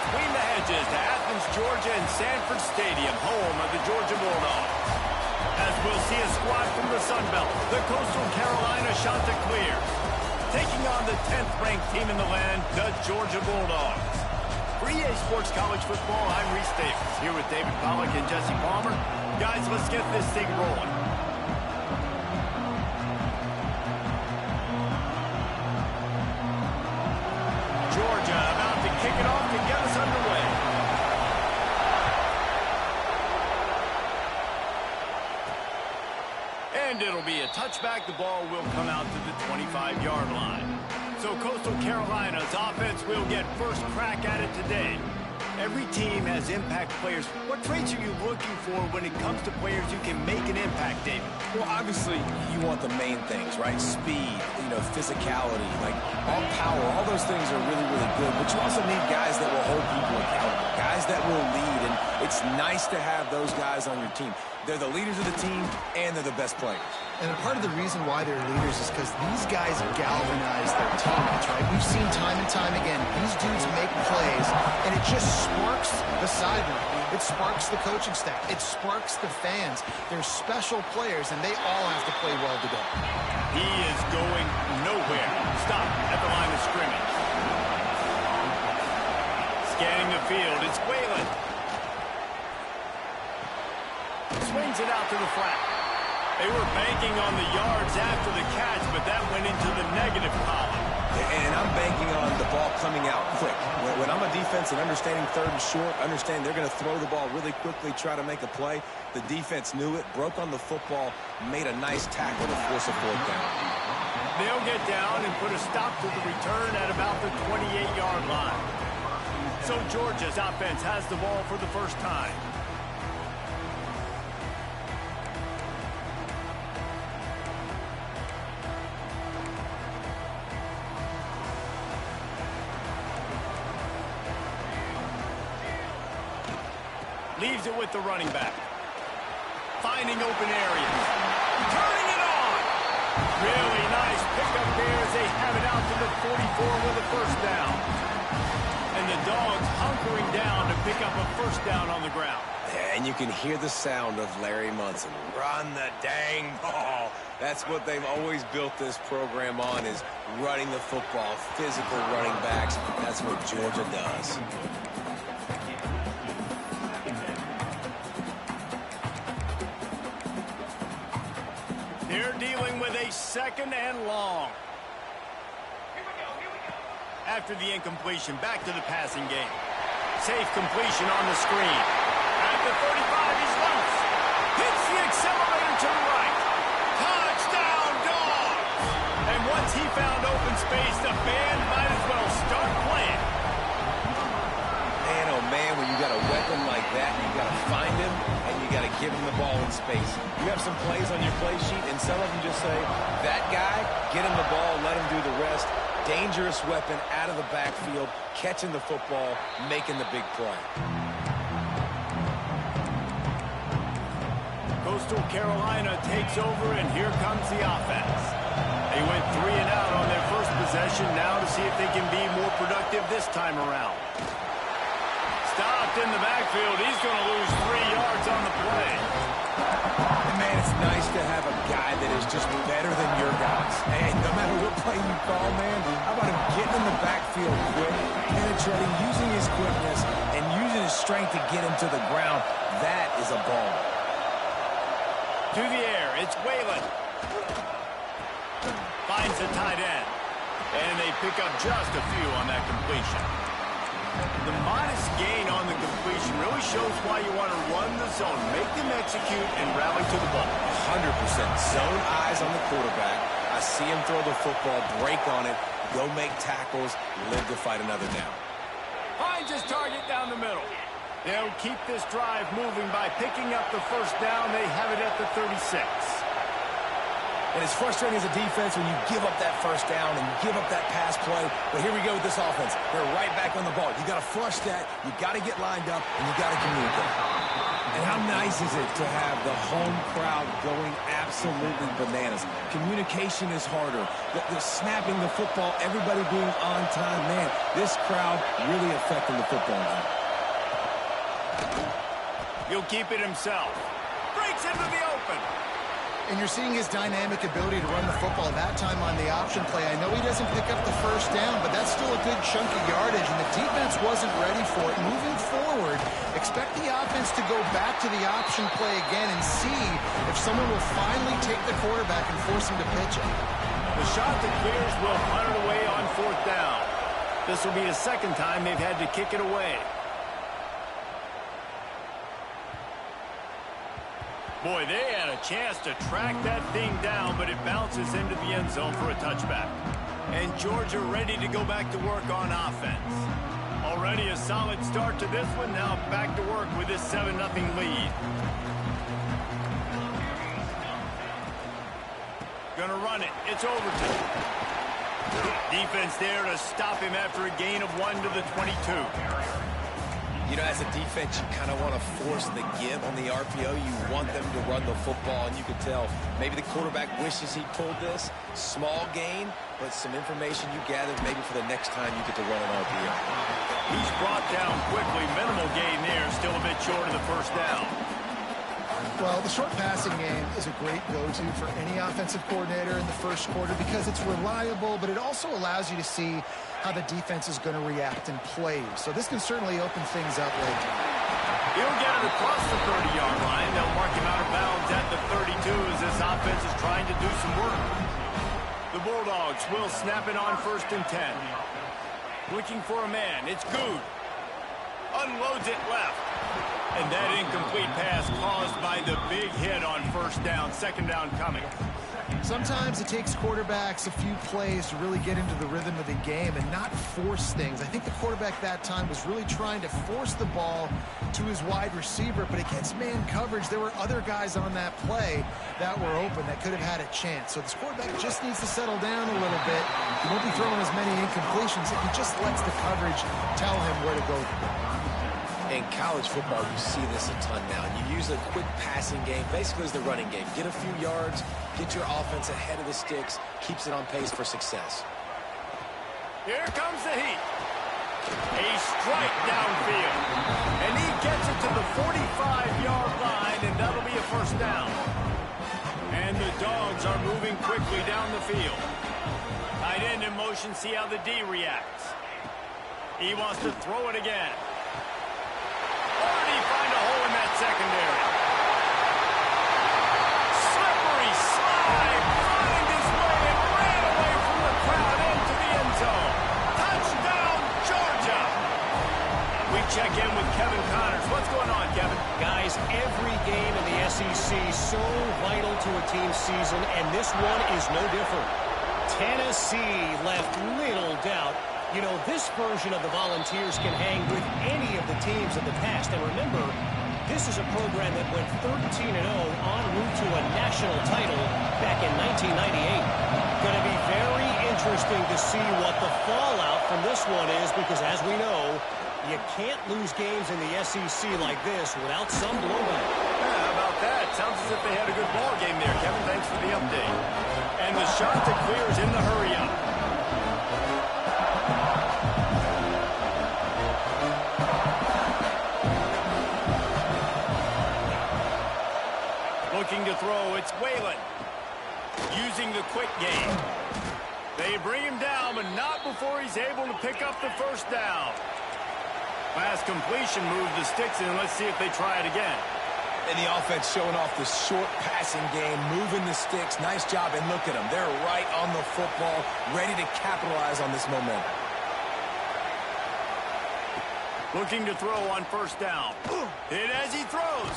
between the hedges to Athens, Georgia and Sanford Stadium, home of the Georgia Bulldogs. As we'll see a squad from the Sun Belt, the Coastal Carolina Chanticleers, taking on the 10th-ranked team in the land, the Georgia Bulldogs. For EA Sports College Football, I'm Reese Davis, here with David Pollack and Jesse Palmer. Guys, let's get this thing rolling. Georgia about to kick it off to get us underway. And it'll be a touchback. The ball will come out to the 25-yard line. So Coastal Carolina's offense will get first crack at it today. Every team has impact players. What traits are you looking for when it comes to players who can make an impact, David? Well, obviously, you want the main things, right? Speed, physicality, like all power, all those things are really, really good. But you also need guys that will hold people accountable, guys that will lead. And it's nice to have those guys on your team. They're the leaders of the team, and they're the best players. And a part of the reason why they're leaders is because these guys galvanize their teammates, right? We've seen time and time again, these dudes make plays, and it just sparks the sideline. It sparks the coaching staff. It sparks the fans. They're special players, and they all have to play well together. He is going nowhere. Stop at the line of scrimmage. Scanning the field, it's Whalen. Swings it out to the flat. They were banking on the yards after the catch, but that went into the negative column. And I'm banking on the ball coming out quick. When I'm a defense and understanding third and short, understand they're going to throw the ball really quickly, try to make a play. The defense knew it, broke on the football, made a nice tackle to force a fourth down. They'll get down and put a stop to the return at about the 28-yard line. So Georgia's offense has the ball for the first time. Leaves it with the running back. Finding open areas. Turning it on. Really nice pickup there as they have it out to the 44 with a first down. And the Dogs hunkering down to pick up a first down on the ground. And you can hear the sound of Larry Munson. Run the dang ball. That's what they've always built this program on, is running the football, physical running backs. That's what Georgia does. They're dealing with a second and long. After the incompletion, back to the passing game. Safe completion on the screen. At the 35, he's loose. Hits the accelerator to the right. Touchdown, Dogs! And once he found open space, the band might as well start playing. Man, oh man, when you got a weapon like that, you got to find him, and you got to give him the ball in space. You have some plays on your play sheet, and some of them just say, that guy, get him the ball, let him do the rest. Dangerous weapon out of the backfield, catching the football, making the big play. Coastal Carolina takes over, and here comes the offense. They went 3 and out on their first possession, now to see if they can be more productive this time around. Stopped in the backfield. He's going to lose 3 yards on the play. And man, it's nice to have a guy that is just better than your guys. And no matter what play you call, man, how about him getting in the backfield quick, penetrating, using his quickness, and using his strength to get him to the ground. That is a ball. To the air, it's Whalen. Finds the tight end. And they pick up just a few on that completion. The modest gain on the completion really shows why you want to run the zone, make them execute, and rally to the ball. 100%. Zone eyes on the quarterback. I see him throw the football, break on it, go make tackles, live to fight another down. Finds his target down the middle. They'll keep this drive moving by picking up the first down. They have it at the 36. And it's frustrating as a defense when you give up that first down and give up that pass play. But here we go with this offense. They're right back on the ball. You got to flush that. You got to get lined up, and you got to communicate. And how nice is it to have the home crowd going absolutely bananas? Communication is harder. The snapping the football, everybody being on time. Man, this crowd really affecting the football game. He'll keep it himself. Breaks into the open. And you're seeing his dynamic ability to run the football that time on the option play. I know he doesn't pick up the first down, but that's still a good chunk of yardage, and the defense wasn't ready for it. Moving forward, expect the offense to go back to the option play again and see if someone will finally take the quarterback and force him to pitch it. The shot that clears will punt it away on fourth down. This will be the second time they've had to kick it away. Boy, they had a chance to track that thing down, but it bounces into the end zone for a touchback. And Georgia ready to go back to work on offense. Already a solid start to this one. Now back to work with this 7-0 lead. Gonna run it. It's Overton. Defense there to stop him after a gain of 1 to the 22. You know, as a defense, you kind of want to force the give on the RPO. You want them to run the football, and you can tell maybe the quarterback wishes he pulled this. Small gain, but some information you gathered maybe for the next time you get to run an RPO. He's brought down quickly. Minimal gain there. Still a bit short of the first down. Well, the short passing game is a great go-to for any offensive coordinator in the first quarter because it's reliable, but it also allows you to see how the defense is going to react and play. So this can certainly open things up late. He'll get it across the 30-yard line. They'll mark him out of bounds at the 32 as this offense is trying to do some work. The Bulldogs will snap it on 1st and 10. Looking for a man. It's Good. Unloads it left. And that incomplete pass caused by the big hit on first down. Second down coming. Sometimes it takes quarterbacks a few plays to really get into the rhythm of the game and not force things. I think the quarterback that time was really trying to force the ball to his wide receiver, but against man coverage, there were other guys on that play that were open that could have had a chance. So this quarterback just needs to settle down a little bit. He won't be throwing as many incompletions if he just lets the coverage tell him where to go. In college football, you see this a ton now. You use a quick passing game, basically as the running game. Get a few yards, get your offense ahead of the sticks, keeps it on pace for success. Here comes the heat. A strike downfield. And he gets it to the 45-yard line, and that'll be a first down. And the Dogs are moving quickly down the field. Tight end in motion, see how the D reacts. He wants to throw it again. Already find a hole in that secondary. Slippery slide, find his way and ran away from the crowd into the end zone. Touchdown, Georgia. We check in with Kevin Connors. What's going on, Kevin? Guys, every game in the SEC so vital to a team's season, and this one is no different. Tennessee left little doubt. You know, this version of the Volunteers can hang with any of the teams of the past. And remember, this is a program that went 13-0 en route to a national title back in 1998. Going to be very interesting to see what the fallout from this one is because, as we know, you can't lose games in the SEC like this without some blowback. Yeah, how about that? Sounds as if they had a good ball game there, Kevin. Thanks for the update. And the shot that clears in the hurry-up. Looking to throw, it's Whalen. Using the quick game. They bring him down, but not before he's able to pick up the first down. Fast completion moves the sticks in. Let's see if they try it again. And the offense showing off the short passing game, moving the sticks. Nice job, and look at them. They're right on the football, ready to capitalize on this momentum. Looking to throw on first down. Hit as he throws.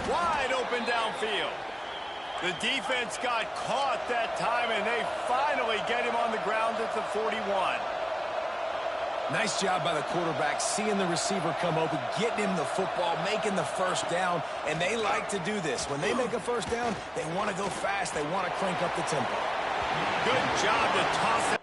Wide open downfield. The defense got caught that time, and they finally get him on the ground at the 41. Nice job by the quarterback, seeing the receiver come open, getting him the football, making the first down, and they like to do this. When they make a first down, they want to go fast. They want to crank up the tempo. Good job to toss it.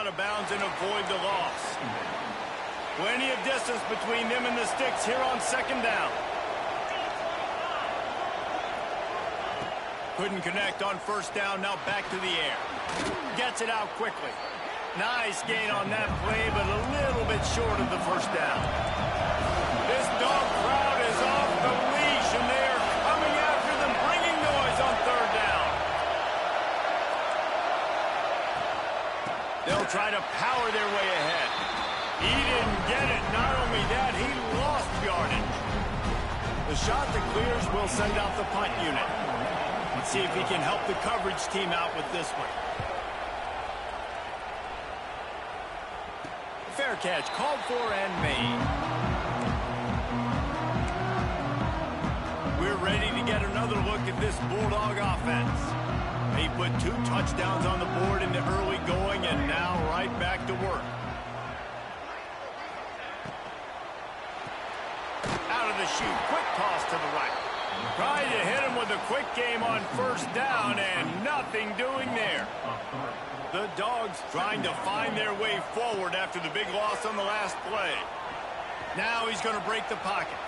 out of bounds and avoid the loss. Plenty of distance between them and the sticks here on second down. Couldn't connect on first down, now back to the air. Gets it out quickly. Nice gain on that play, but a little bit short of the first down. This dog crowd is off the leash, and they are coming after them, bringing noise on third down. They'll try to power their way ahead. He didn't get it. Not only that, he lost yardage. The shot that clears will send out the punt unit. Let's see if he can help the coverage team out with this one. Fair catch, called for and made. We're ready to get another look at this Bulldog offense. They put 2 touchdowns on the board in the early going, and now right back to work. Out of the chute, quick toss to the right. Trying to hit him with a quick game on first down, and nothing doing there. The Dogs trying to find their way forward after the big loss on the last play. Now he's going to break the pocket.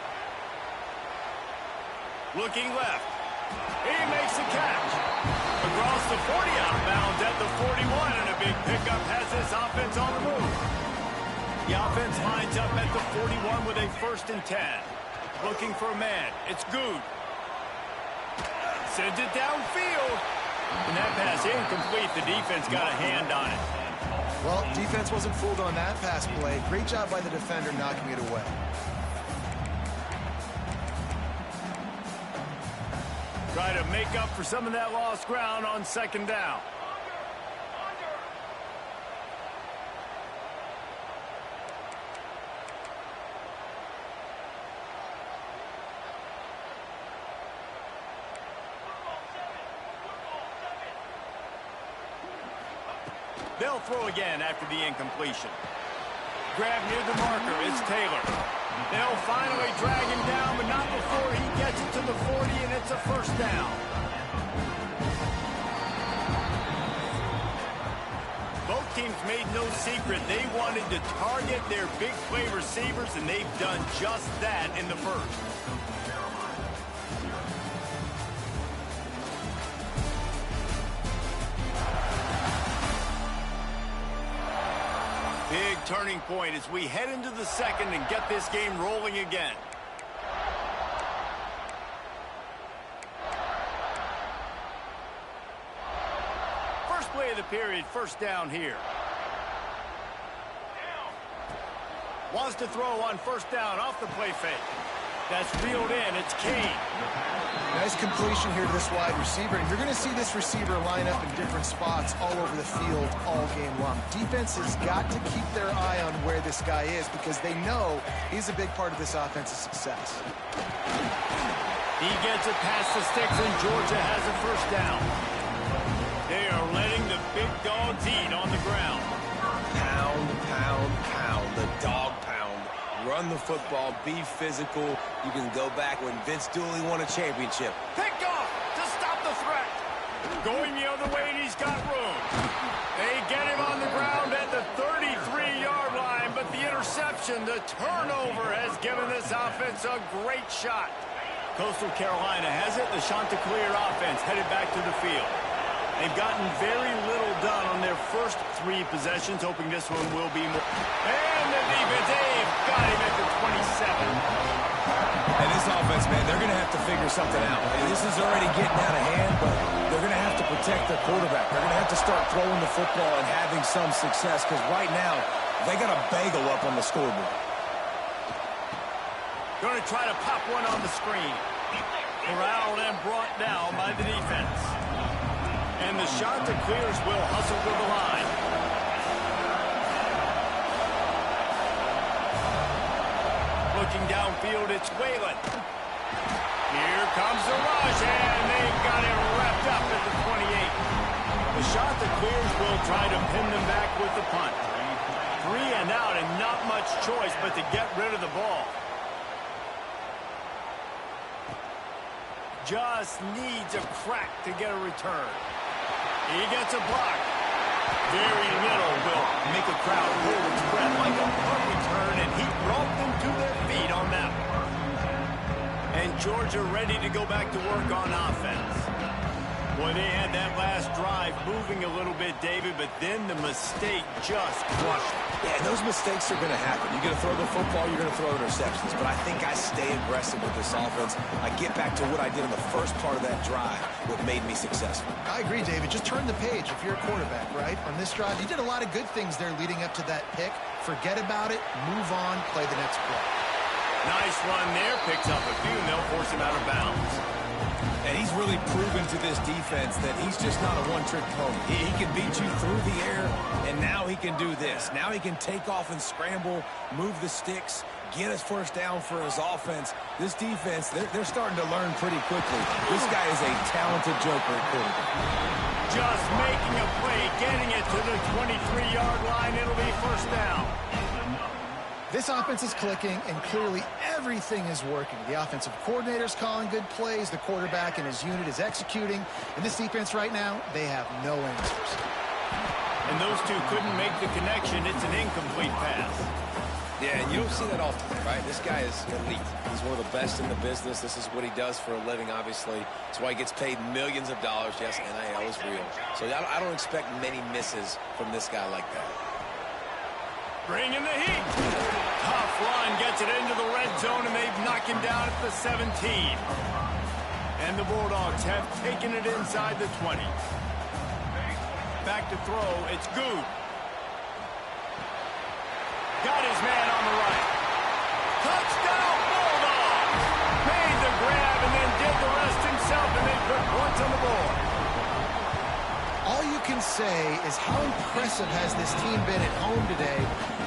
Looking left. He makes the catch. Across the 40 out of bounds at the 41, and a big pickup has this offense on the move. The offense lines up at the 41 with a 1st and 10. Looking for a man. It's Good. Sends it downfield. And that pass incomplete. The defense got a hand on it. Well, defense wasn't fooled on that pass play. Great job by the defender knocking it away. Try to make up for some of that lost ground on second down. They'll throw again after the incompletion. Grab near the marker. It's Taylor. They'll finally drag him down, but not before he gets it to the 40, and it's a 1st down. Both teams made no secret. They wanted to target their big play receivers, and they've done just that in the first. Big turning point as we head into the second and get this game rolling again. First play of the period, 1st down here. Wants to throw on 1st down off the play fake. That's reeled in. It's Kane. Nice completion here to this wide receiver, and you're going to see this receiver line up in different spots all over the field all game long. Defense has got to keep their eye on where this guy is because they know he's a big part of this offense's success. He gets it past the sticks, and Georgia has a 1st down. They are letting the big dogs eat on the ground. Pound, pound, pound. The dog pound. Run the football, be physical. You can go back when Vince Dooley won a championship. Picked off to stop the threat. Going the other way, and he's got room. They get him on the ground at the 33-yard line, but the interception, the turnover, has given this offense a great shot. Coastal Carolina has it. The Chanticleer offense headed back to the field. They've gotten very little done on their first 3 possessions, hoping this one will be more. And the defense, they've got him at the 27. And this offense, man, they're going to have to figure something out. And this is already getting out of hand, but they're going to have to protect their quarterback. They're going to have to start throwing the football and having some success because right now, they got a bagel up on the scoreboard. Going to try to pop one on the screen. Corralled and brought down by the defense. And the Chanticleers will hustle to the line. Looking downfield, it's Whalen. Here comes the rush, and they've got him wrapped up at the 28. The Chanticleers will try to pin them back with the punt. 3 and out, and not much choice but to get rid of the ball. Just needs a crack to get a return. He gets a block. Very little will make a crowd hold its breath like a punt return, and he brought them to their feet on that one. And Georgia ready to go back to work on offense. Boy, they had that last drive moving a little bit, David, but then the mistake just crushed them. Yeah, and those mistakes are going to happen. You're going to throw the football, you're going to throw interceptions. But I think I stay aggressive with this offense. I get back to what I did in the first part of that drive, what made me successful. I agree, David. Just turn the page if you're a quarterback, right? On this drive, you did a lot of good things there leading up to that pick. Forget about it, move on, play the next play. Nice run there, picks up a few, and they'll force him out of bounds. And he's really proven to this defense that he's just not a one-trick pony. He can beat you through the air, and now he can do this. Now he can take off and scramble, move the sticks, get his first down for his offense. This defense, they're starting to learn pretty quickly. This guy is a talented joker at quarterback. Just making a play, getting it to the 23-yard line. It'll be first down. This offense is clicking, and clearly everything is working. The offensive coordinator's calling good plays. The quarterback and his unit is executing. And this defense right now, they have no answers. And those two couldn't make the connection. It's an incomplete pass. Yeah, and you don't see that often, right? This guy is elite. He's one of the best in the business. This is what he does for a living, obviously. That's why he gets paid millions of dollars. Yes, NIL is real. So I don't expect many misses from this guy like that. Bring in the heat. Tough run gets it into the red zone, and they've knocked him down at the 17. And the Bulldogs have taken it inside the 20. Back to throw. It's Good. Got his man on the right. Touchdown, Bulldogs! Made the grab and then did the rest himself, and they put points on the board. All you can say is how impressive has this team been at home today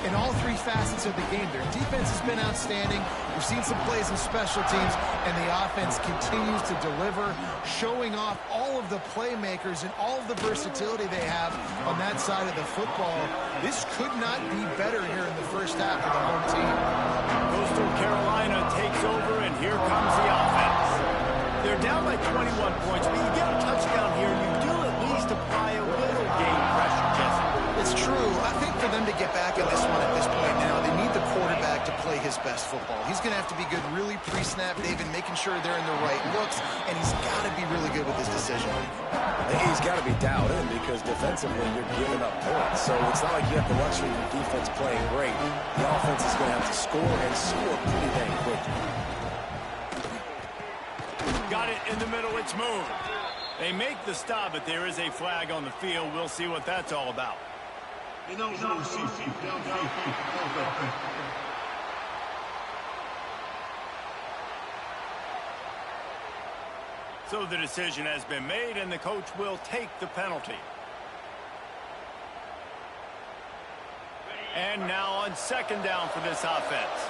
in all three facets of the game. Their defense has been outstanding. We've seen some plays in special teams, and the offense continues to deliver, showing off all of the playmakers and all of the versatility they have on that side of the football. This could not be better here in the first half of the home team. Coastal Carolina takes over, and here comes the offense. They're down by 21 points, but you get a touchdown here, you do at least apply a little game pressure, Jesse. It's true. I think for them to get back in this one at this point now, they need the quarterback to play his best football. He's going to have to be good really pre-snap, David, making sure they're in the right looks, and he's got to be really good with his decision. He's got to be dialed in because defensively you're giving up points. So it's not like you have the luxury of your defense playing great. The offense is going to have to score and score pretty dang quickly. Got it in the middle. It's moved. They make the stop, but there is a flag on the field. We'll see what that's all about. So the decision has been made, and the coach will take the penalty. And now on second down for this offense.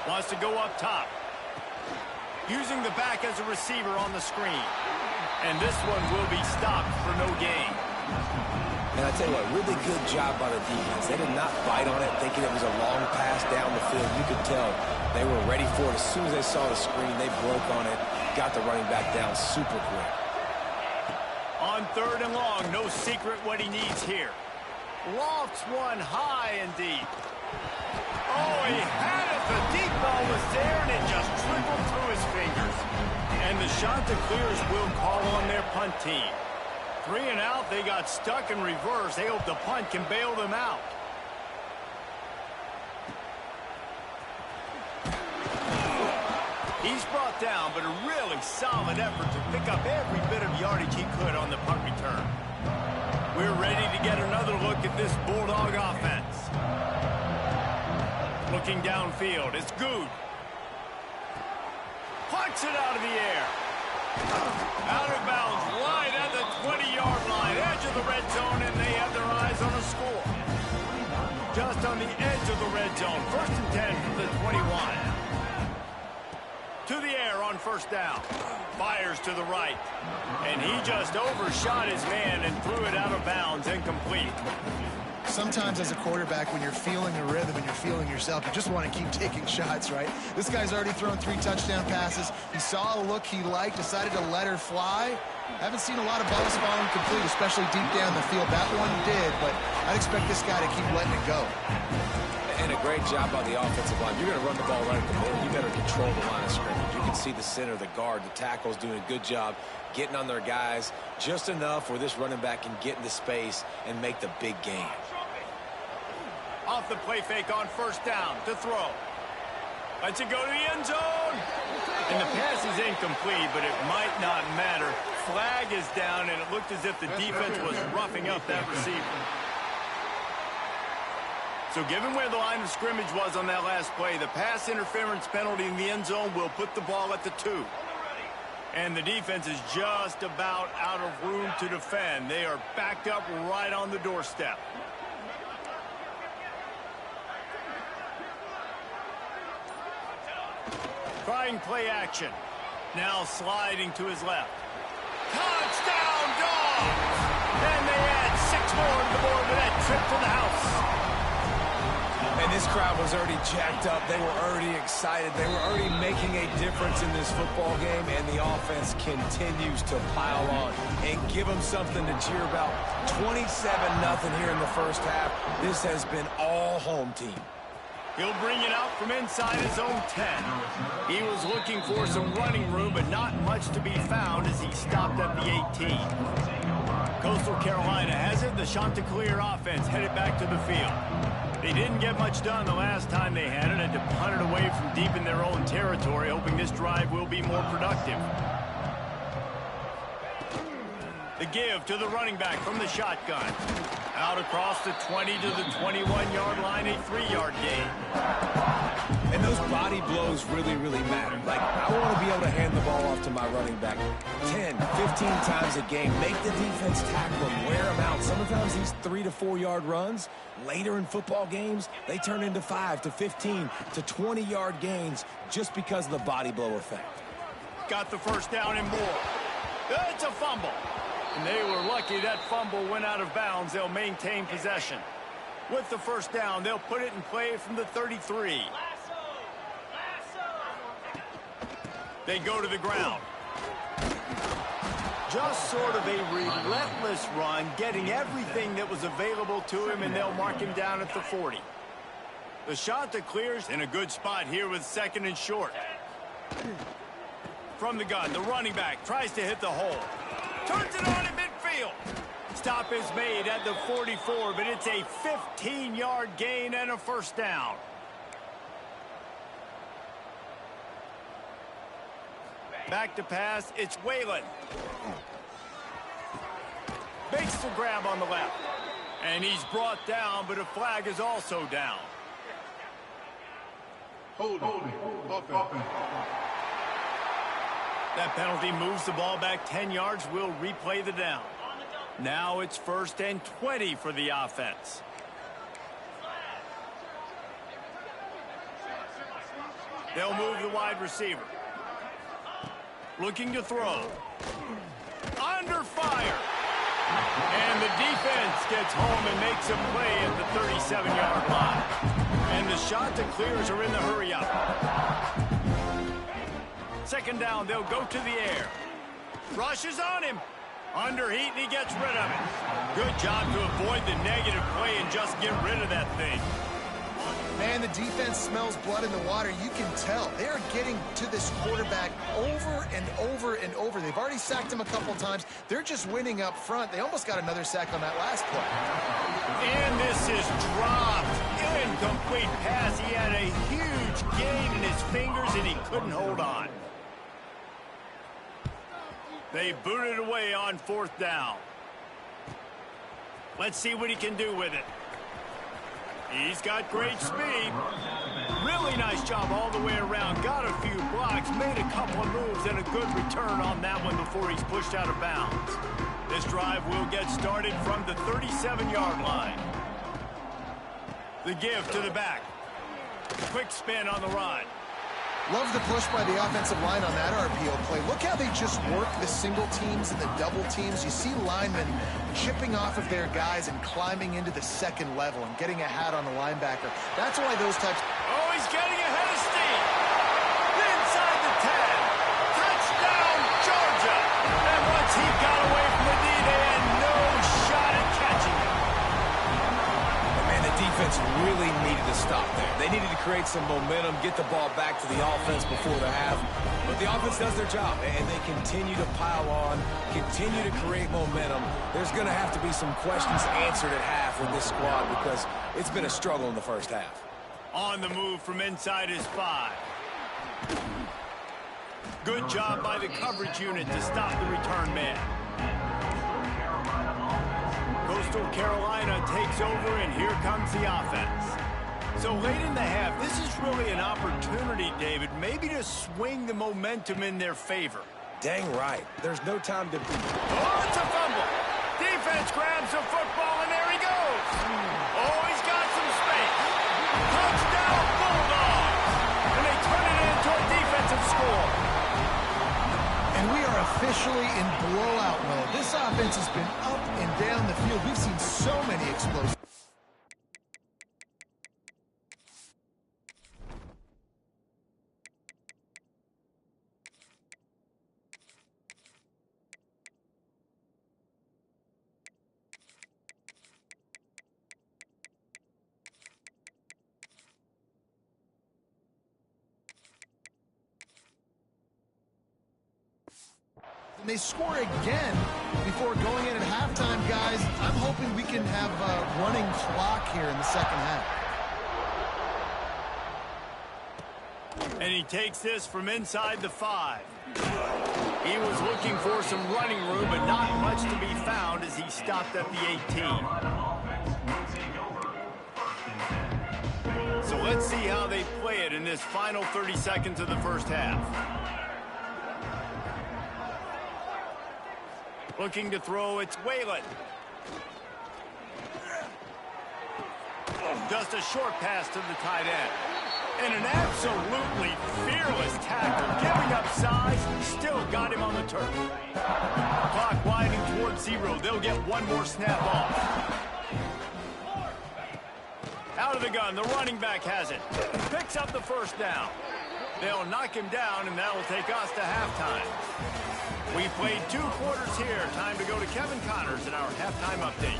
Wants to go up top. Using the back as a receiver on the screen. And this one will be stopped for no gain. And I tell you what, really good job by the defense. They did not bite on it thinking it was a long pass down the field. You could tell they were ready for it. As soon as they saw the screen, they broke on it, got the running back down super quick. On third and long, no secret what he needs here. Lofts one high and deep. Oh, he had it. The deep ball was there, and it just trickled through his fingers. And the Chanticleers will call on their punt team. 3 and out, they got stuck in reverse. They hope the punt can bail them out. He's brought down, but a really solid effort to pick up every bit of yardage he could on the punt return. We're ready to get another look at this Bulldog offense. Looking downfield, it's Good. Punts it out of the air. Out of bounds, right at the 20-yard line, edge of the red zone, and they have their eyes on a score. Just on the edge of the red zone, 1st and 10 from the 21. To the air on first down. Fires to the right. And he just overshot his man and threw it out of bounds, incomplete. Sometimes as a quarterback, when you're feeling the rhythm and you're feeling yourself, you just want to keep taking shots, right? This guy's already thrown 3 touchdown passes. He saw a look he liked, decided to let her fly. Haven't seen a lot of balls falling complete, especially deep down the field. That one did, but I'd expect this guy to keep letting it go. And a great job by the offensive line. You're going to run the ball right at the middle. You better control the line of scrimmage. You can see the center, the guard, the tackle's doing a good job getting on their guys just enough where this running back can get into space and make the big game. Off the play fake on first down to throw. Lets it go to the end zone. And the pass is incomplete, but it might not matter. Flag is down, and it looked as if the defense was roughing up that receiver. So given where the line of scrimmage was on that last play, the pass interference penalty in the end zone will put the ball at the 2. And the defense is just about out of room to defend. They are backed up right on the doorstep. Trying play action. Now sliding to his left. Touchdown, Dogs! And they add 6 more to the board with that trip to the house. And this crowd was already jacked up. They were already excited. They were already making a difference in this football game, and the offense continues to pile on and give them something to cheer about. 27-0 here in the first half. This has been all home team. He'll bring it out from inside his own 10. He was looking for some running room, but not much to be found as he stopped at the 18. Coastal Carolina has it. The Chanticleer offense headed back to the field. They didn't get much done the last time they had it. Had to punt it away from deep in their own territory, hoping this drive will be more productive. The give to the running back from the shotgun. Out across the 20 to the 21-yard line, a 3-yard gain. And those body blows really, really matter. Like, I want to be able to hand the ball off to my running back 10, 15 times a game. Make the defense tackle him, wear him out. Sometimes these 3 to 4 yard runs, later in football games, they turn into 5 to 15 to 20-yard gains just because of the body blow effect. Got the first down and more. It's a fumble. And they were lucky that fumble went out of bounds. They'll maintain possession. With the first down, they'll put it in play from the 33. They go to the ground. Just sort of a relentless run, getting everything that was available to him, and they'll mark him down at the 40. The Chanticleer's in a good spot here with 2nd and short. From the gun, the running back tries to hit the hole. Turns it on in midfield. Stop is made at the 44, but it's a 15-yard gain and a first down. Back to pass, it's Whalen. Makes the grab on the left. And he's brought down, but a flag is also down. Holding. That penalty moves the ball back 10 yards. We'll replay the down. Now it's 1st and 20 for the offense. They'll move the wide receiver. Looking to throw. Under fire. And the defense gets home and makes a play at the 37-yard line. And the Chanticleers are in the hurry-up. 2nd down, they'll go to the air. Rushes on him. Under heat, and he gets rid of it. Good job to avoid the negative play and just get rid of that thing. Man, the defense smells blood in the water. You can tell. They're getting to this quarterback over and over and over. They've already sacked him a couple times. They're just winning up front. They almost got another sack on that last play. And this is dropped. Incomplete pass. He had a huge gain in his fingers, and he couldn't hold on. They booted away on 4th down. Let's see what he can do with it. He's got great speed. Really nice job all the way around. Got a few blocks, made a couple of moves, and a good return on that one before he's pushed out of bounds. This drive will get started from the 37-yard line. The give to the back. Quick spin on the run. Love the push by the offensive line on that RPO play. Look how they just work the single teams and the double teams. You see linemen chipping off of their guys and climbing into the 2nd level and getting a hat on the linebacker. That's why those types... Oh, he's getting ahead of steam. Inside the 10. Touchdown, Georgia. And once he got defense really needed to stop there. They needed to create some momentum, get the ball back to the offense before the half. But the offense does their job, and they continue to pile on, continue to create momentum. There's going to have to be some questions answered at half with this squad because it's been a struggle in the first half. On the move from inside his 5. Good job by the coverage unit to stop the return man. Coastal Carolina takes over, and here comes the offense. So late in the half, this is really an opportunity, David, maybe to swing the momentum in their favor. Dang right. There's no time to... Oh, it's a fumble. Defense grabs the football, and there he goes. Oh, he's got some space. Touchdown, Bulldogs. And they turn it into a defensive score. And we are officially in blowout mode. This offense has been up and down the field. We've seen so many explosives. And they score again before going in at halftime, guys. I'm hoping we can have a running clock here in the second half. And he takes this from inside the 5. He was looking for some running room, but not much to be found as he stopped at the 18. So let's see how they play it in this final 30 seconds of the first half. Looking to throw, it's Whalen. Just a short pass to the tight end. And an absolutely fearless tackle, giving up size, still got him on the turf. Clock winding towards 0. They'll get one more snap off. Out of the gun, the running back has it. Picks up the first down. They'll knock him down, and that'll take us to halftime. We played 2 quarters here. Time to go to Kevin Connors in our halftime update.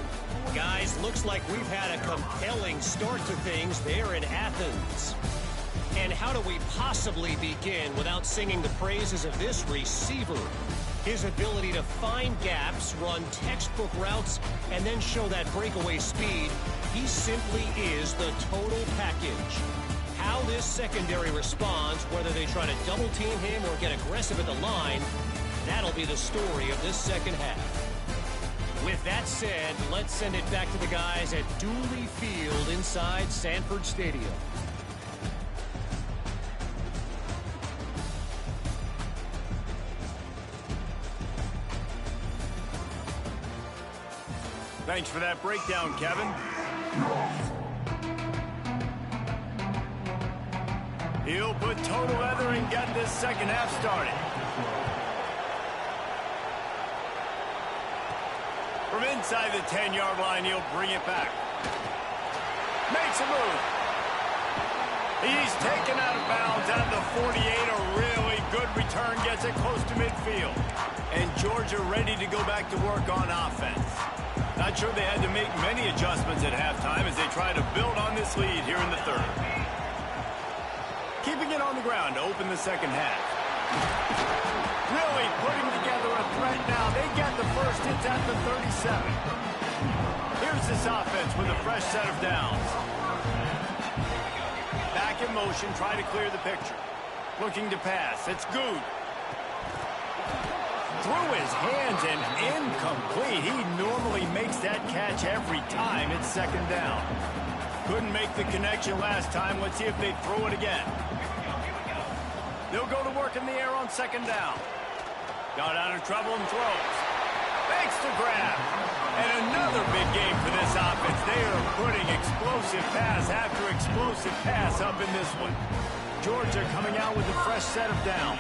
Guys, looks like we've had a compelling start to things there in Athens. And how do we possibly begin without singing the praises of this receiver? His ability to find gaps, run textbook routes, and then show that breakaway speed. He simply is the total package. How this secondary responds, whether they try to double team him or get aggressive at the line, that'll be the story of this second half. With that said, let's send it back to the guys at Dooley Field inside Sanford Stadium. Thanks for that breakdown, Kevin. He'll put total leather and get this second half started. From inside the 10-yard line, he'll bring it back. Makes a move. He's taken out of bounds at the 48. A really good return, gets it close to midfield. And Georgia ready to go back to work on offense. Not sure they had to make many adjustments at halftime as they try to build on this lead here in the third. Keeping it on the ground to open the second half. Really putting together a threat now. They get the first. It's at the 37. Here's this offense with a fresh set of downs. Back in motion, try to clear the picture. Looking to pass. It's Good. Through his hands and incomplete. He normally makes that catch every time. It's second down. Couldn't make the connection last time. Let's see if they throw it again. They'll go to work in the air on second down. Got out of trouble and throws. Makes the grab. And another big game for this offense. They are putting explosive pass after explosive pass up in this one. Georgia coming out with a fresh set of downs.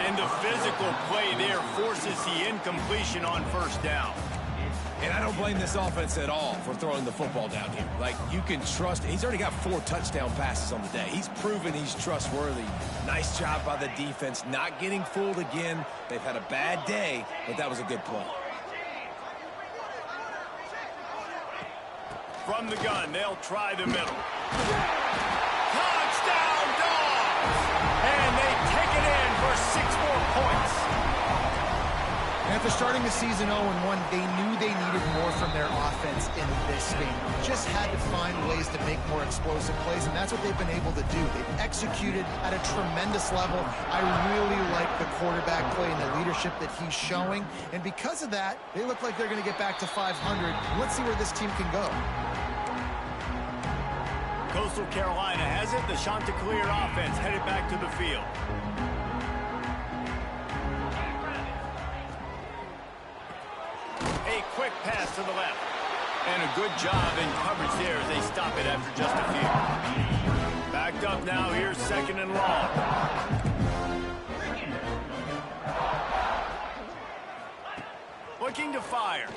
And the physical play there forces the incompletion on first down. And I don't blame this offense at all for throwing the football down here. Like, you can trust. He's already got 4 touchdown passes on the day. He's proven he's trustworthy. Nice job by the defense, not getting fooled again. They've had a bad day, but that was a good play. From the gun, they'll try the middle. Touchdown, Dogs! And they take it in for 6 more points. After starting the season 0-1, they knew they needed more from their offense in this game. Just had to find ways to make more explosive plays, and that's what they've been able to do. They've executed at a tremendous level. I really like the quarterback play and the leadership that he's showing, and because of that, they look like they're going to get back to 500. Let's see where this team can go. Coastal Carolina has it. The Chanticleer offense headed back to the field. A quick pass to the left. And a good job in coverage there as they stop it after just a few. Backed up now. Here's 2nd and long. Looking to fire.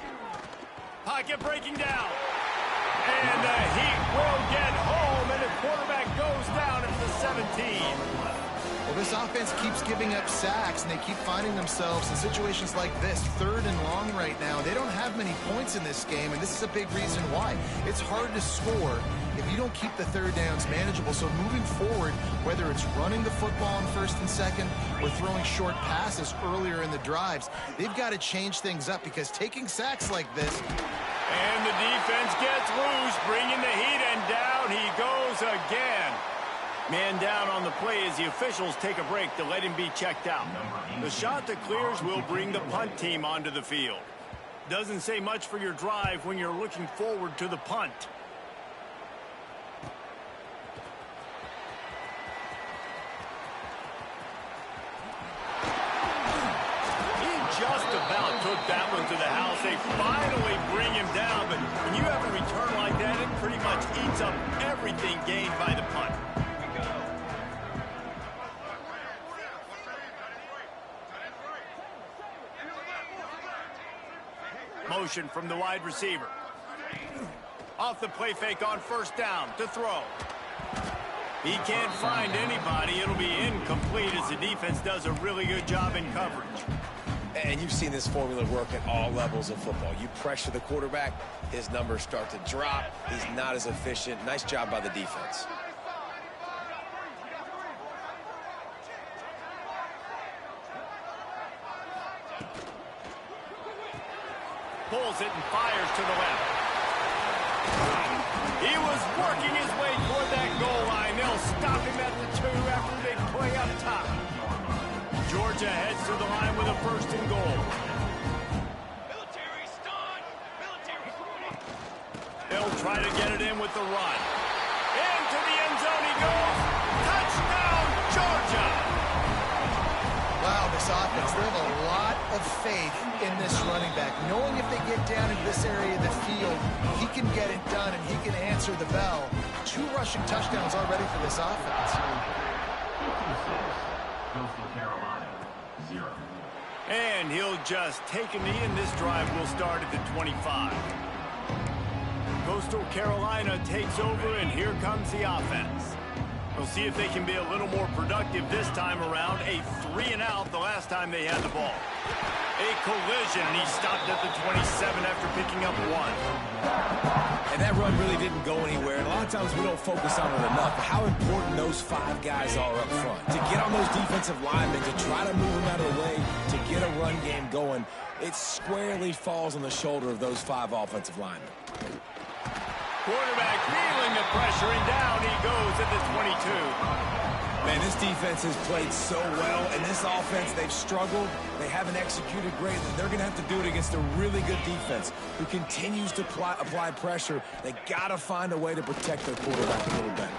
Pocket breaking down. And the Heat will get home, and the quarterback goes down at the 17. Well, this offense keeps giving up sacks, and they keep finding themselves in situations like this, 3rd and long right now. They don't have many points in this game, and this is a big reason why. It's hard to score if you don't keep the 3rd downs manageable. So moving forward, whether it's running the football in 1st and 2nd or throwing short passes earlier in the drives, they've got to change things up because taking sacks like this. And the defense gets loose, bringing the Heat, and down he goes again. Man down on the play as the officials take a break to let him be checked out. The Chanticleers will bring the punt team onto the field. Doesn't say much for your drive when you're looking forward to the punt. Just about took that one to the house. They finally bring him down, but when you have a return like that, it pretty much eats up everything gained by the punt. Motion from the wide receiver. Off the play fake on 1st down to throw. He can't find anybody. It'll be incomplete as the defense does a really good job in coverage. And you've seen this formula work at all levels of football. You pressure the quarterback, his numbers start to drop. He's not as efficient. Nice job by the defense. Pulls it and fires to the left. He was working his way toward that goal line. They'll stop him at the 2 after a big play up top. Georgia heads to the line with a 1st and goal. They'll try to get it in with the run. Into the end zone he goes. Touchdown, Georgia! Wow, this offense, they have a lot of faith in this running back. Knowing if they get down into this area of the field, he can get it done and he can answer the bell. 2 rushing touchdowns already for this offense. And he'll just take a knee, and this drive will start at the 25. Coastal Carolina takes over, and here comes the offense. We'll see if they can be a little more productive this time around. A 3-and-out the last time they had the ball. A collision, and he stopped at the 27 after picking up 1. And that run really didn't go anywhere. And a lot of times we don't focus on it enough. How important those 5 guys are up front. To get on those defensive linemen, to try to move them out of the way, to get a run game going, it squarely falls on the shoulder of those 5 offensive linemen. Quarterback feeling the pressure, and down he goes at the 22. Man, this defense has played so well, and this offense, they've struggled. They haven't executed greatly. They're going to have to do it against a really good defense who continues to apply pressure. They got to find a way to protect their quarterback a little better.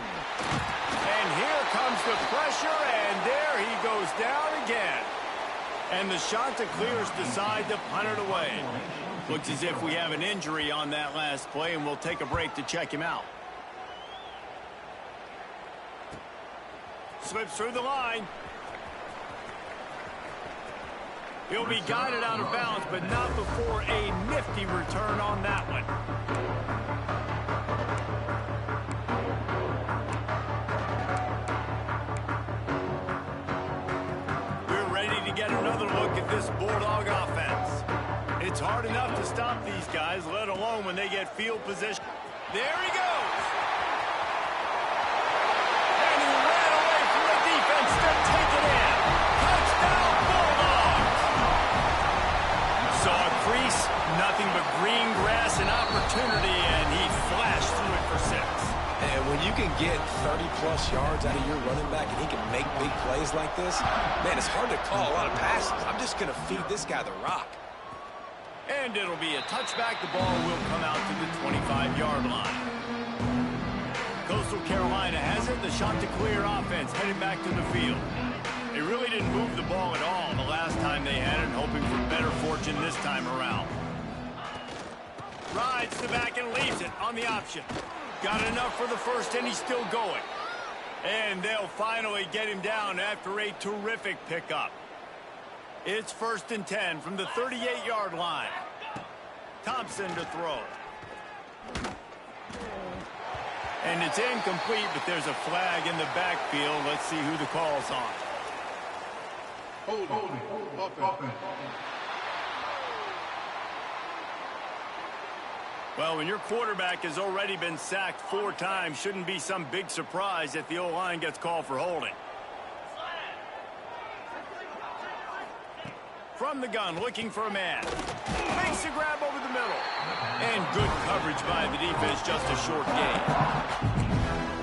And here comes the pressure, and there he goes down again. And the Chanticleers decide to punt it away. Looks as if we have an injury on that last play, and we'll take a break to check him out. Slips through the line. He'll be guided out of bounds, but not before a nifty return on that one. We're ready to get another look at this Bulldog offense. It's hard enough to stop these guys, let alone when they get field position. There he goes. And he ran away from the defense to take it in. Touchdown, Bulldogs. Saw a crease, nothing but green grass and opportunity, and he flashed through it for 6. And when you can get 30-plus yards out of your running back and he can make big plays like this, man, it's hard to call a lot of passes. I'm just going to feed this guy the rock. And it'll be a touchback. The ball will come out to the 25-yard line. Coastal Carolina has it. The Chanticleer offense headed back to the field. They really didn't move the ball at all the last time they had it, hoping for better fortune this time around. Rides the back and leaves it on the option. Got enough for the first, and he's still going. And they'll finally get him down after a terrific pickup. It's 1st and 10 from the 38-yard line. Thompson to throw. And it's incomplete, but there's a flag in the backfield. Let's see who the call's on. Holding. Offense. Well, when your quarterback has already been sacked 4 times, shouldn't be some big surprise if the O-line gets called for holding. From the gun, looking for a man. Makes the grab over the middle. And good coverage by the defense, just a short gain.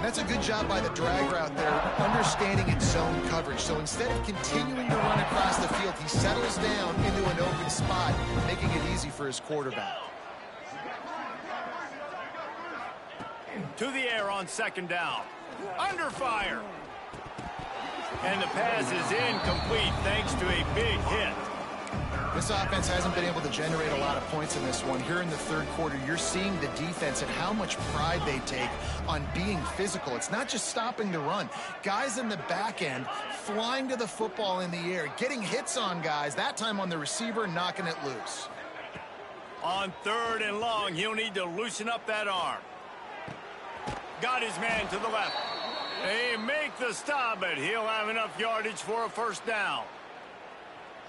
That's a good job by the drag route there, understanding its zone coverage. So instead of continuing to run across the field, he settles down into an open spot, making it easy for his quarterback. To the air on 2nd down. Under fire. And the pass is incomplete thanks to a big hit. This offense hasn't been able to generate a lot of points in this one. Here in the 3rd quarter, you're seeing the defense and how much pride they take on being physical. It's not just stopping the run. Guys in the back end flying to the football in the air, getting hits on guys, that time on the receiver, knocking it loose. On 3rd and long, he'll need to loosen up that arm. Got his man to the left. They make the stop, but he'll have enough yardage for a 1st down.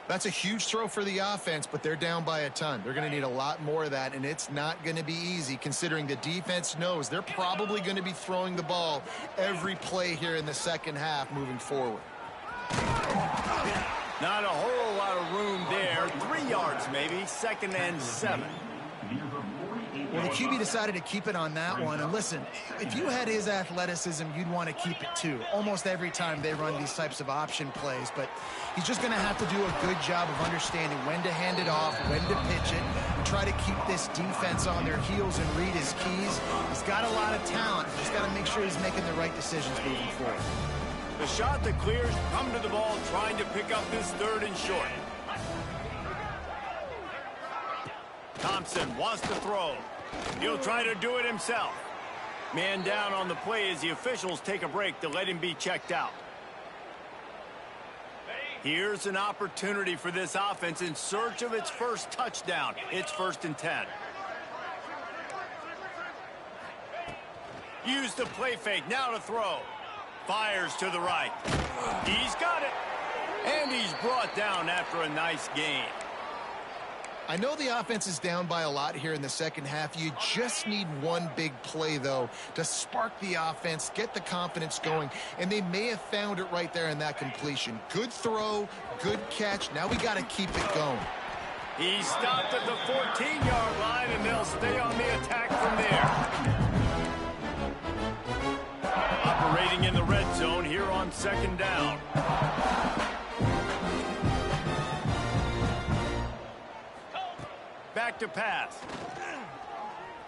That's a huge throw for the offense, but they're down by a ton. They're going to need a lot more of that, and it's not going to be easy considering the defense knows they're probably going to be throwing the ball every play here in the 2nd half moving forward. Not a whole lot of room there. 3 yards maybe, 2nd and 7. Well, the QB decided to keep it on that one. And listen, if you had his athleticism, you'd want to keep it too. Almost every time they run these types of option plays. But he's just going to have to do a good job of understanding when to hand it off, when to pitch it, and try to keep this defense on their heels and read his keys. He's got a lot of talent. Just got to make sure he's making the right decisions moving forward. The Chanticleers come to the ball trying to pick up this 3rd and short. Thompson wants to throw. He'll try to do it himself. Man down on the play as the officials take a break to let him be checked out. Here's an opportunity for this offense in search of its 1st touchdown. It's 1st and 10. Use the play fake, now to throw. Fires to the right. He's got it. And he's brought down after a nice gain. I know the offense is down by a lot here in the 2nd half. You just need one big play, though, to spark the offense, get the confidence going, and they may have found it right there in that completion. Good throw, good catch. Now we got to keep it going. He stopped at the 14-yard line, and they'll stay on the attack from there. Operating in the red zone here on 2nd down. Back to pass.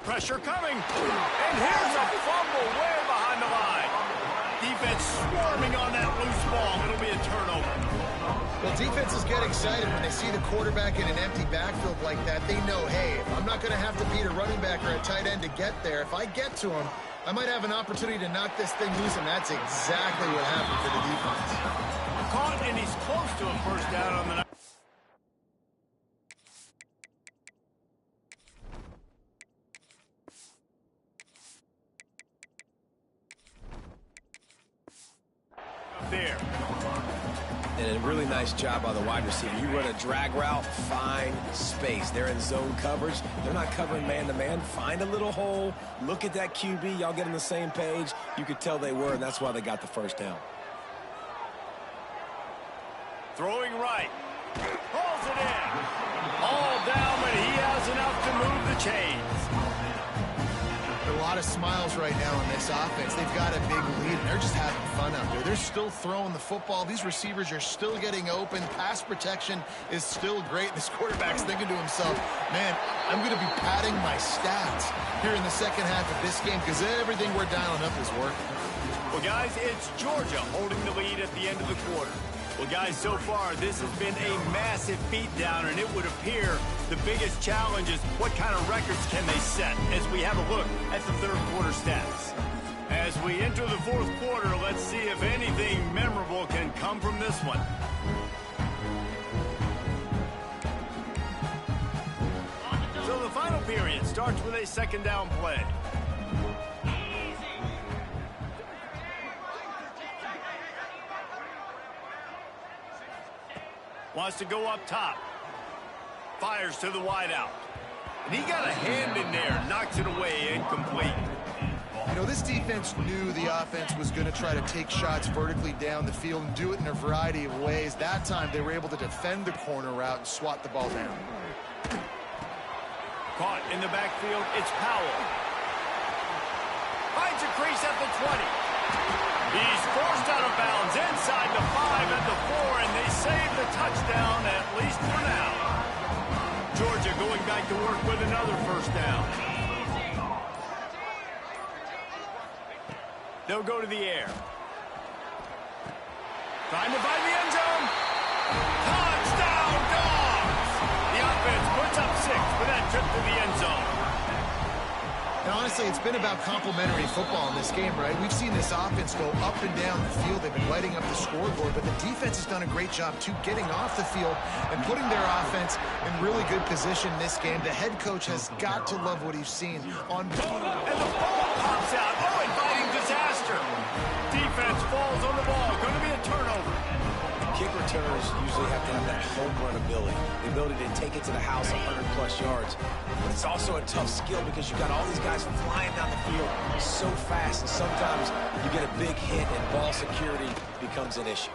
Pressure coming. And here's a fumble way behind the line. Defense swarming on that loose ball. It'll be a turnover. Well, defenses get excited when they see the quarterback in an empty backfield like that. They know, hey, I'm not going to have to beat a running back or a tight end to get there. If I get to him, I might have an opportunity to knock this thing loose, and that's exactly what happened for the defense. Caught, and he's close to a 1st down on the night. nice job by the wide receiver. You run a drag route, find space. They're in zone coverage. They're not covering man-to-man. Find a little hole. Look at that QB. Y'all get on the same page. You could tell they were, and that's why they got the first down. Throwing right. Pulls it in. All down, but he has enough to move the chains. A lot of smiles right now in this offense. They've got a big lead, and they're just having fun out there. They're still throwing the football. These receivers are still getting open. Pass protection is still great. This quarterback's thinking to himself, man, I'm going to be padding my stats here in the second half of this game because everything we're dialing up is working. Well, guys, it's Georgia holding the lead at the end of the quarter. Well, guys, so far, this has been a massive beatdown, and it would appear the biggest challenge is what kind of records can they set as we have a look at the third quarter stats. As we enter the fourth quarter, let's see if anything memorable can come from this one. So the final period starts with a second down play. Wants to go up top. Fires to the wideout. And he got a hand in there. Knocks it away. Incomplete. You know, this defense knew the offense was going to try to take shots vertically down the field and do it in a variety of ways. That time, they were able to defend the corner route and swat the ball down. Caught in the backfield. It's Powell. Finds a crease at the 20. He's forced out of bounds inside the 5 and the 4, and they save the touchdown, at least for now. Georgia going back to work with another first down. They'll go to the air. Trying to find the end zone. Touchdown, Dogs! The offense puts up 6 for that trip to the end zone. And honestly, it's been about complementary football in this game, right? We've seen this offense go up and down the field. They've been lighting up the scoreboard, but the defense has done a great job, too, getting off the field and putting their offense in really good position in this game. The head coach has got to love what he's seen on ball. And the ball pops out. Oh, inviting disaster. Defense falls on the ball. Going to be a turnover. Kick returners usually have to have that home run ability, the ability to take it to the house 100-plus yards. But it's also a tough skill because you've got all these guys flying down the field so fast, and sometimes you get a big hit and ball security becomes an issue.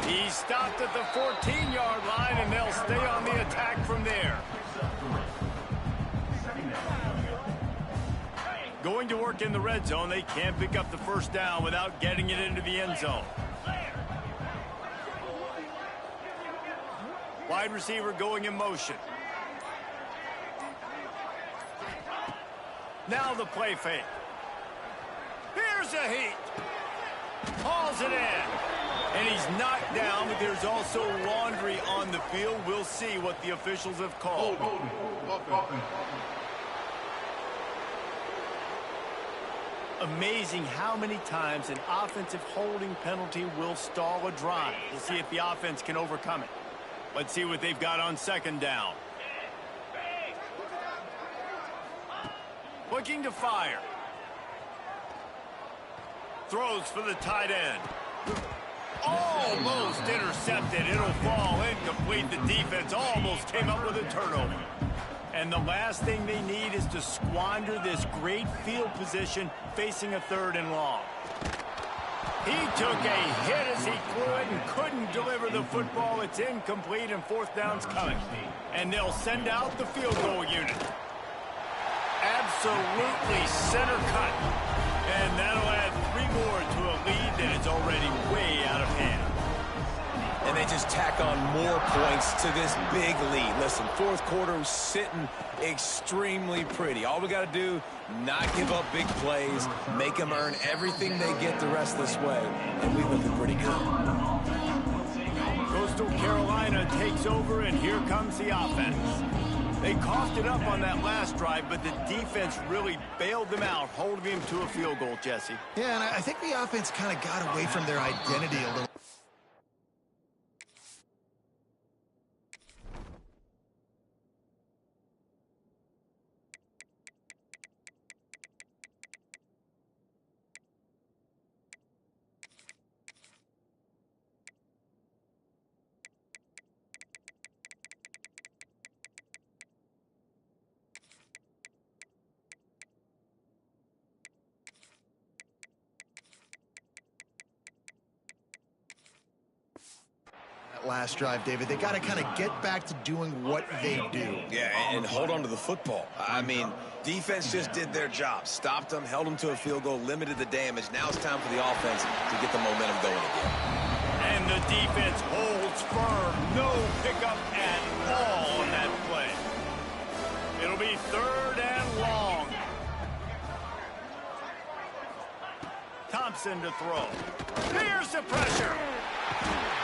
He stopped at the 14-yard line, and they'll stay on the attack from there. Going to work in the red zone, they can't pick up the first down without getting it into the end zone. Wide receiver going in motion. Now the play fake. Here's a heat. Hauls it in. And he's knocked down, but there's also laundry on the field. We'll see what the officials have called. Amazing how many times an offensive holding penalty will stall a drive. We'll see if the offense can overcome it. Let's see what they've got on second down. Looking to fire. Throws for the tight end. Almost intercepted. It'll fall incomplete. The defense almost came up with a turnover. And the last thing they need is to squander this great field position facing a 3rd and long. He took a hit as he threw it and couldn't deliver the football. It's incomplete and 4th down's coming. And they'll send out the field goal unit. Absolutely center cut. And that'll add 3 more to a lead that is already way out of hand. And they just tack on more points to this big lead. Listen, 4th quarter was sitting extremely pretty. All we got to do, not give up big plays, make them earn everything they get the rest of this way, and we're looking pretty good. Coastal Carolina takes over, and here comes the offense. They coughed it up on that last drive, but the defense really bailed them out, holding them to a field goal, Jesse. Yeah, and I think the offense kind of got away from their identity a little. last drive, David. They got to kind of get back to doing what they do. Yeah, and hold on to the football. I mean, defense just did their job. Stopped them, held them to a field goal, limited the damage. Now it's time for the offense to get the momentum going again. And the defense holds firm. No pickup at all on that play. It'll be 3rd and long. Thompson to throw. Here's the pressure.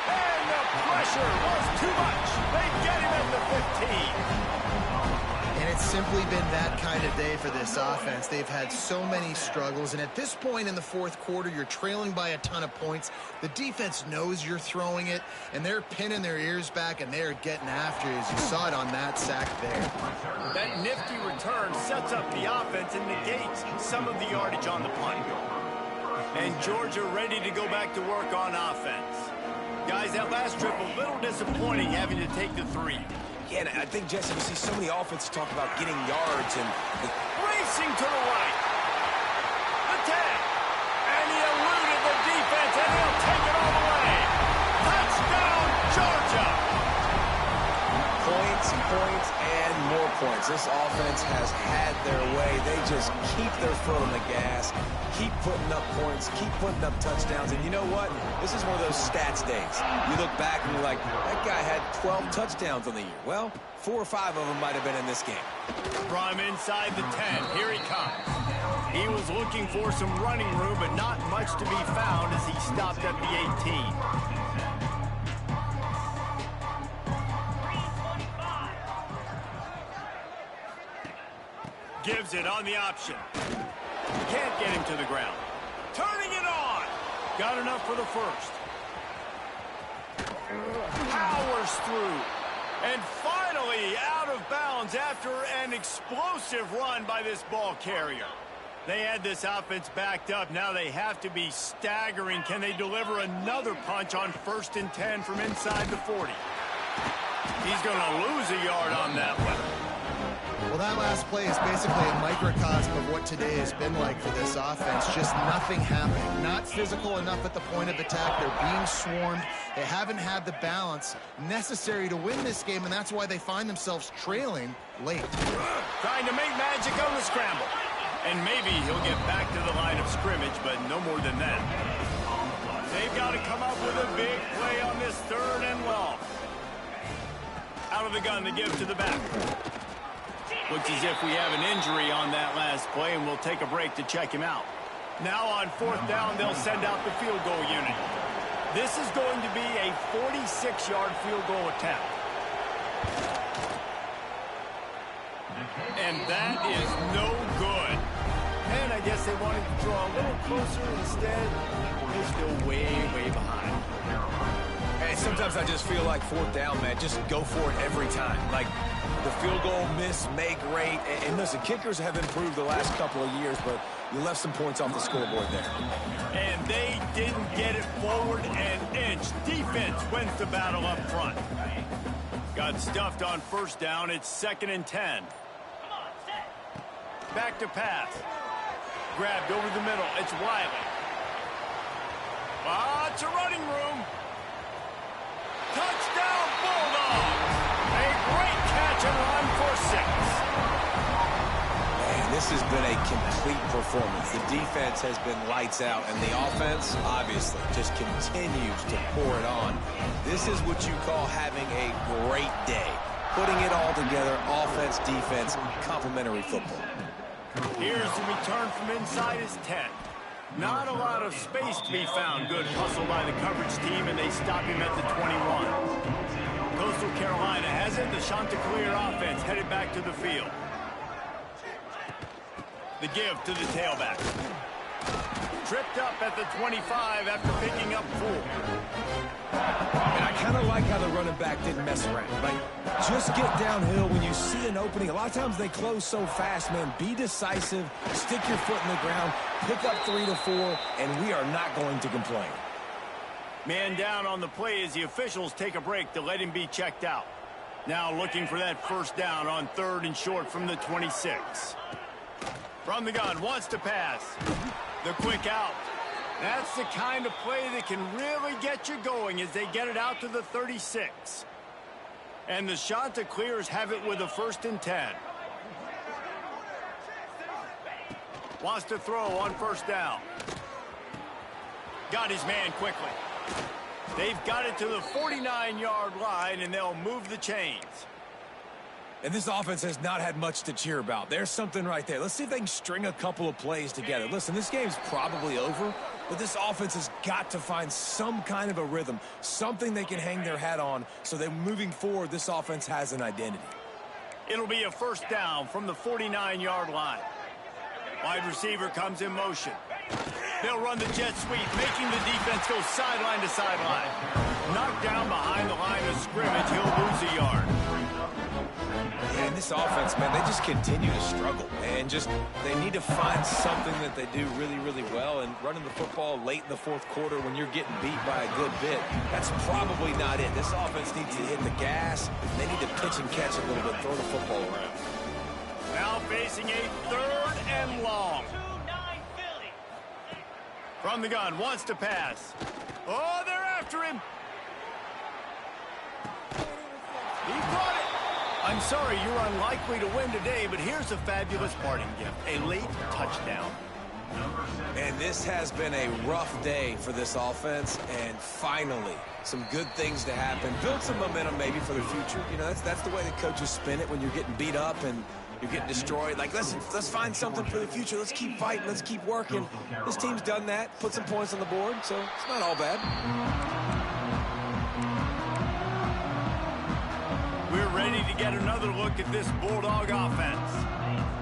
And the pressure was too much. They get him at the 15. And it's simply been that kind of day for this offense. They've had so many struggles, and at this point in the 4th quarter, you're trailing by a ton of points. The defense knows you're throwing it, and they're pinning their ears back, and they're getting after it, as you saw it on that sack there. That nifty return sets up the offense and negates some of the yardage on the punt. And Georgia ready to go back to work on offense. Guys, that last trip a little disappointing having to take the 3. Yeah, and I think, Jesse, you see so many offenses talk about getting yards and racing to the right. The 10. And he eluded the defense, and he'll take it all the way. Touchdown, Georgia. Points, points, and more points. This offense has had their way. They just keep their foot on the gas, keep putting up points, keep putting up touchdowns. And you know what? This is one of those stats days. You look back and you're like, that guy had 12 touchdowns on the year. Well, 4 or 5 of them might have been in this game. From inside the 10, here he comes. He was looking for some running room, but not much to be found as he stopped at the 18. Gives it on the option. Can't get him to the ground. Turning it on. Got enough for the 1st. Powers through. And finally out of bounds after an explosive run by this ball carrier. They had this offense backed up. Now they have to be staggering. Can they deliver another punch on 1st and 10 from inside the 40? He's going to lose a yard on that one. Well, that last play is basically a microcosm of what today has been like for this offense. Just nothing happening. Not physical enough at the point of attack. They're being swarmed. They haven't had the balance necessary to win this game, and that's why they find themselves trailing late. Trying to make magic on the scramble. And maybe he'll get back to the line of scrimmage, but no more than that. They've got to come up with a big play on this 3rd and long. Out of the gun, they give to the back. Looks as if we have an injury on that last play, and we'll take a break to check him out. Now on 4th down, they'll send out the field goal unit. This is going to be a 46-yard field goal attempt. And that is no good. And I guess they wanted to draw a little closer. Instead, they're still way, way behind. Hey, sometimes I just feel like 4th down, man. Just go for it every time. Like, the field goal miss, make great. And listen, kickers have improved the last couple of years, but you left some points off the scoreboard there. And they didn't get it forward an inch. Defense wins the battle up front. Got stuffed on 1st down. It's 2nd and 10. Back to pass. Grabbed over the middle. It's Wiley. Lots of running room. Touchdown, Bulldogs. A great catch and run for 6. Man, this has been a complete performance. The defense has been lights out, and the offense, obviously, just continues to pour it on. This is what you call having a great day. Putting it all together, offense, defense, complementary football. Here's the return from inside his 10. Not a lot of space to be found. Good hustle by the coverage team, and they stop him at the 21. Coastal Carolina has it. The Chanticleer offense headed back to the field. The give to the tailback. Tripped up at the 25 after picking up 4. And I kind of like how the running back didn't mess around. Like, just get downhill when you see an opening. A lot of times they close so fast, man. Be decisive, stick your foot in the ground, pick up 3 to 4, and we are not going to complain. Man down on the play as the officials take a break to let him be checked out. Now looking for that 1st down on 3rd and short from the 26. From the gun, wants to pass. The quick out. That's the kind of play that can really get you going as they get it out to the 36. And the Chanticleers have it with a 1st and 10. Wants to throw on 1st down. Got his man quickly. They've got it to the 49-yard line, and they'll move the chains. And this offense has not had much to cheer about. There's something right there. Let's see if they can string a couple of plays together. Listen, this game's probably over, but this offense has got to find some kind of a rhythm, something they can hang their hat on, so that moving forward, this offense has an identity. It'll be a 1st down from the 49-yard line. Wide receiver comes in motion. They'll run the jet sweep, making the defense go sideline to sideline. Knocked down behind the line of scrimmage, he'll lose a yard. Yeah, and this offense, man, they just continue to struggle. And they need to find something that they do really, really well. And running the football late in the 4th quarter when you're getting beat by a good bit, that's probably not it. This offense needs to hit the gas. They need to pitch and catch a little bit, throw the football around. Now facing a 3rd and long. From the gun, wants to pass. Oh, they're after him. He caught it. I'm sorry, you're unlikely to win today, but here's a fabulous parting gift. A late touchdown. And this has been a rough day for this offense, and finally, some good things to happen. Build some momentum maybe for the future. You know, that's the way the coaches spin it when you're getting beat up and you're getting destroyed. Like, listen, let's find something for the future. Let's keep fighting. Let's keep working. This team's done that, put some points on the board, so it's not all bad. We're ready to get another look at this Bulldog offense.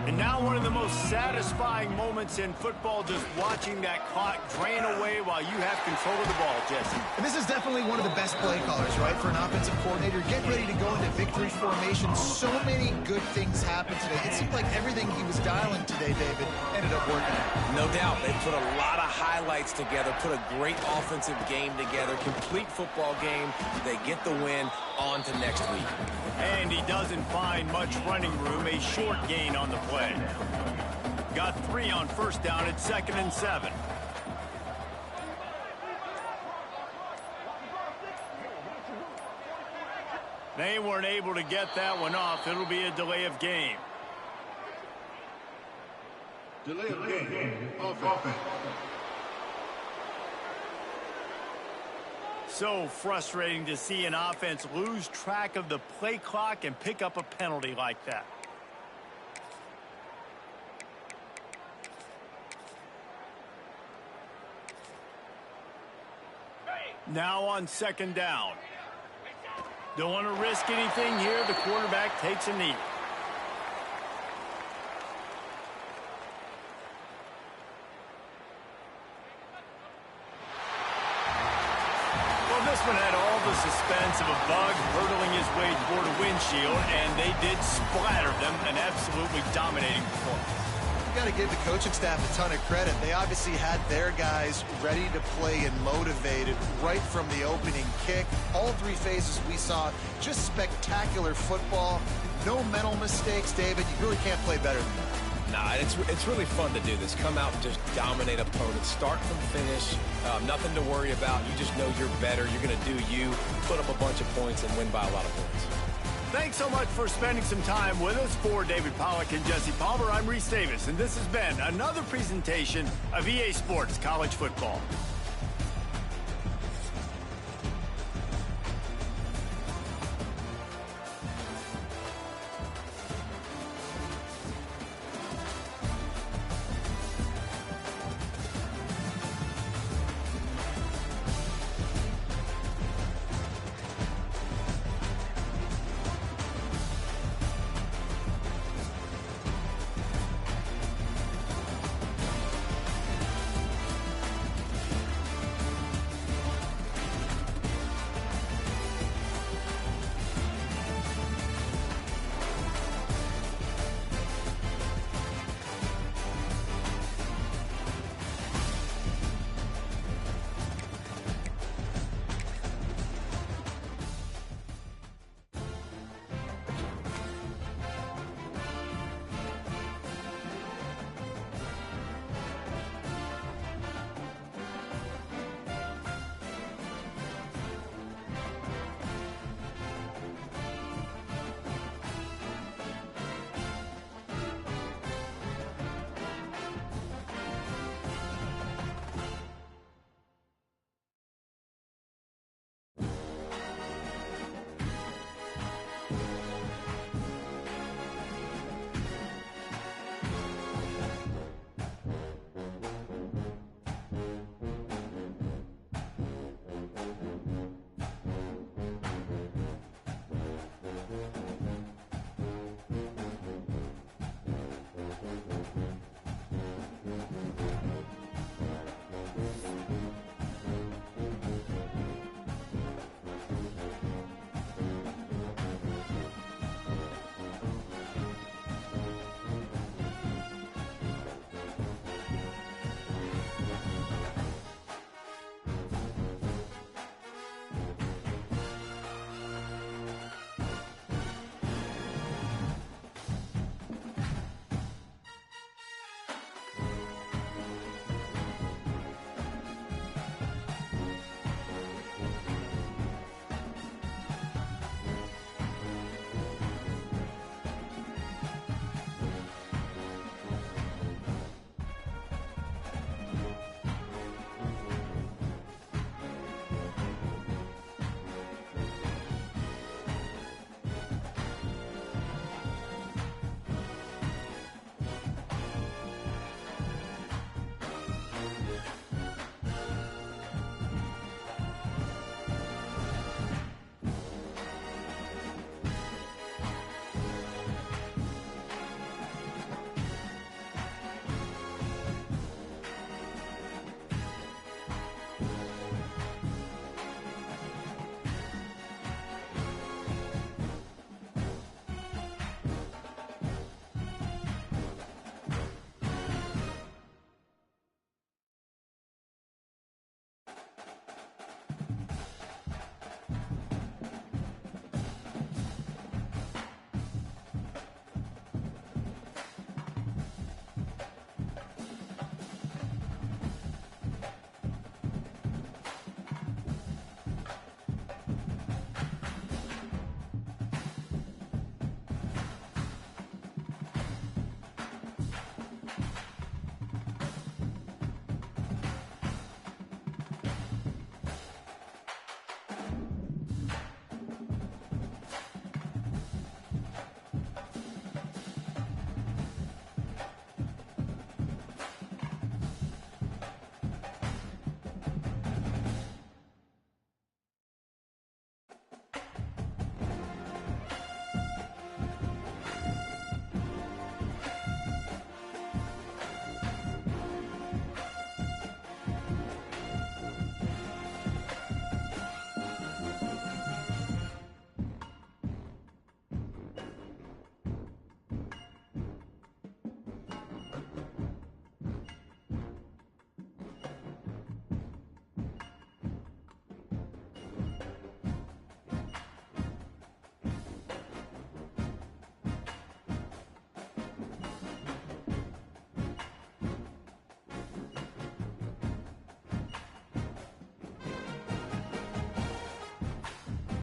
And now one of the most satisfying moments in football, just watching that clock drain away while you have control of the ball, Jesse. And this is definitely one of the best play callers, right, for an offensive coordinator. Get ready to go into victory formation. So many good things happened today. It seemed like everything he was dialing today, David, ended up working out. No doubt. They put a lot of highlights together, put a great offensive game together, complete football game. They get the win. On to next week. And he doesn't find much running room. A short gain on the play. Got 3 on 1st down at 2nd and 7. They weren't able to get that one off. It'll be a delay of game. Delay of game. Offense. So frustrating to see an offense lose track of the play clock and pick up a penalty like that. Now on 2nd down. Don't want to risk anything here. The quarterback takes a knee. This one had all the suspense of a bug hurtling his way toward a windshield, and they did splatter them. An absolutely dominating performance. You got to give the coaching staff a ton of credit. They obviously had their guys ready to play and motivated right from the opening kick. All 3 phases we saw, just spectacular football. No mental mistakes, David. You really can't play better than that. Nah, it's really fun to do this. Come out and just dominate opponents. Start from finish. Nothing to worry about. You just know you're better. You're going to do you, put up a bunch of points, and win by a lot of points. Thanks so much for spending some time with us. For David Pollack and Jesse Palmer, I'm Reese Davis, and this has been another presentation of EA Sports College Football.